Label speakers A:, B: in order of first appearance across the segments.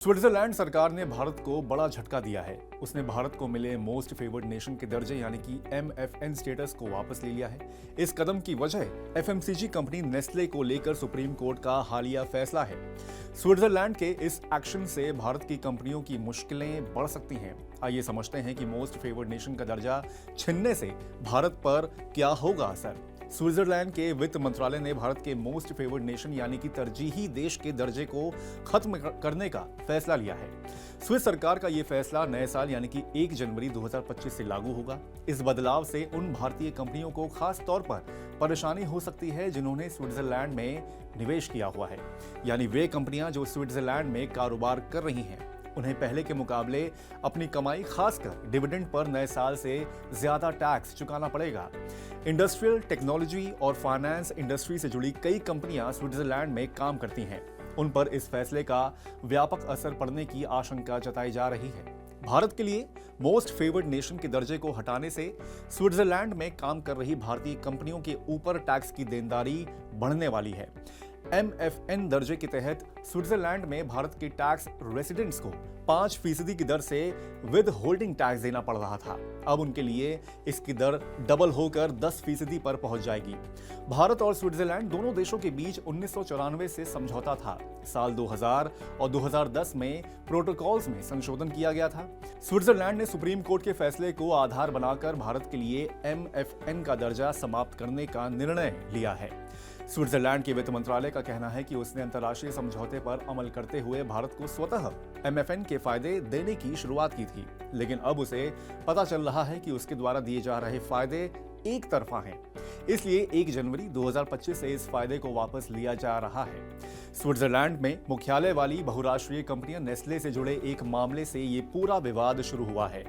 A: Switzerland सरकार ने भारत को बड़ा झटका दिया है। उसने भारत को मिले मोस्ट फेवर्ड नेशन के दर्जे यानी कि MFN स्टेटस को वापस ले लिया है। इस कदम की वजह FMCG कंपनी नेस्ले को लेकर सुप्रीम कोर्ट का हालिया फैसला है। स्विट्जरलैंड के इस एक्शन से भारत की कंपनियों की मुश्किलें बढ़ सकती हैं। आइए समझते हैं कि मोस्ट फेवर्ड नेशन का दर्जा छिनने से भारत पर क्या होगा असर। स्विट्जरलैंड के वित्त मंत्रालय ने भारत के मोस्ट फेवर्ड नेशन यानी कि तरजीही देश के दर्जे को खत्म करने का फैसला लिया है। स्विस सरकार का यह फैसला नए साल यानी कि 1 जनवरी 2025 से लागू होगा। इस बदलाव से उन भारतीय कंपनियों को खास तौर पर परेशानी हो सकती है जिन्होंने स्विट्जरलैंड में निवेश किया हुआ है, यानी वे कंपनियां जो स्विट्जरलैंड में कारोबार कर रही हैं। उन्हें पहले के मुकाबले अपनी कमाई खासकर डिविडेंड पर नए साल से ज्यादा टैक्स चुकाना पड़ेगा। इंडस्ट्रियल, टेक्नोलॉजी और फाइनेंस इंडस्ट्री से जुड़ी कई कंपनियां स्विट्जरलैंड में काम करती हैं। उन पर इस फैसले का व्यापक असर पड़ने की आशंका जताई जा रही है। भारत के लिए मोस्ट फेवर्ड नेशन के दर्जे को हटाने से स्विट्जरलैंड में काम कर रही भारतीय कंपनियों के ऊपर टैक्स की देनदारी बढ़ने वाली है। MFN दर्जे के तहत स्विट्जरलैंड में भारत के टैक्स रेसिडेंट्स को 5% की दर से विद होल्डिंग टैक्स देना पड़ रहा था। अब उनके लिए इसकी दर डबल होकर 10% पर पहुंच जाएगी। भारत और स्विट्जरलैंड दोनों देशों के बीच 1994 से समझौता था। साल 2000 और 2010 में प्रोटोकॉल्स में संशोधन किया गया था। स्विट्जरलैंड ने सुप्रीम कोर्ट के फैसले को आधार बनाकर भारत के लिए MFN का दर्जा समाप्त करने का निर्णय लिया है। स्विट्जरलैंड के वित्त मंत्रालय का कहना है कि उसने अंतर्राष्ट्रीय समझौते पर अमल करते हुए भारत को स्वतः MFN के फायदे देने की शुरुआत की थी, लेकिन अब उसे पता चल रहा है कि उसके द्वारा दिए जा रहे फायदे एक तरफा हैं। इसलिए 1 जनवरी 2025 से इस फायदे को वापस लिया जा रहा है। स्विट्जरलैंड में मुख्यालय वाली बहुराष्ट्रीय कंपनियां नेस्ले से जुड़े एक मामले से ये पूरा विवाद शुरू हुआ है।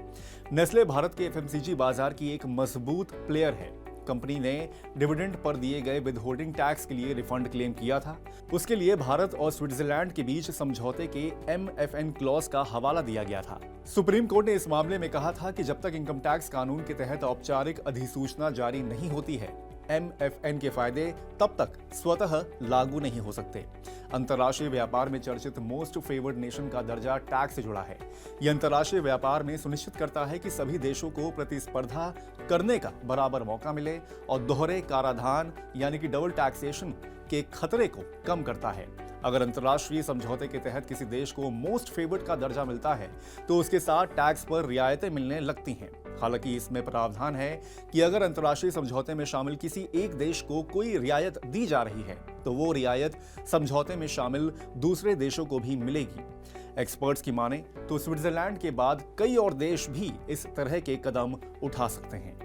A: नेस्ले भारत के FMCG बाजार की एक मजबूत प्लेयर है। कंपनी ने डिविडेंड पर दिए गए विदहोल्डिंग टैक्स के लिए रिफंड क्लेम किया था। उसके लिए भारत और स्विट्जरलैंड के बीच समझौते के MFN क्लॉज का हवाला दिया गया था। सुप्रीम कोर्ट ने इस मामले में कहा था कि जब तक इनकम टैक्स कानून के तहत औपचारिक अधिसूचना जारी नहीं होती है, MFN के फायदे तब तक स्वतः लागू नहीं हो सकते। अंतर्राष्ट्रीय व्यापार में चर्चित मोस्ट फेवर्ड नेशन का दर्जा टैक्स से जुड़ा है। यह अंतर्राष्ट्रीय व्यापार में सुनिश्चित करता है कि सभी देशों को प्रतिस्पर्धा करने का बराबर मौका मिले और दोहरे कराधान यानी कि डबल टैक्सेशन के खतरे को कम करता है। अगर अंतर्राष्ट्रीय समझौते के तहत किसी देश को मोस्ट फेवर्ड का दर्जा मिलता है तो उसके साथ टैक्स पर रियायतें मिलने लगती हैं। हालांकि इसमें प्रावधान है कि अगर अंतर्राष्ट्रीय समझौते में शामिल किसी एक देश को कोई रियायत दी जा रही है तो वो रियायत समझौते में शामिल दूसरे देशों को भी मिलेगी। एक्सपर्ट्स की माने तो स्विट्जरलैंड के बाद कई और देश भी इस तरह के कदम उठा सकते हैं।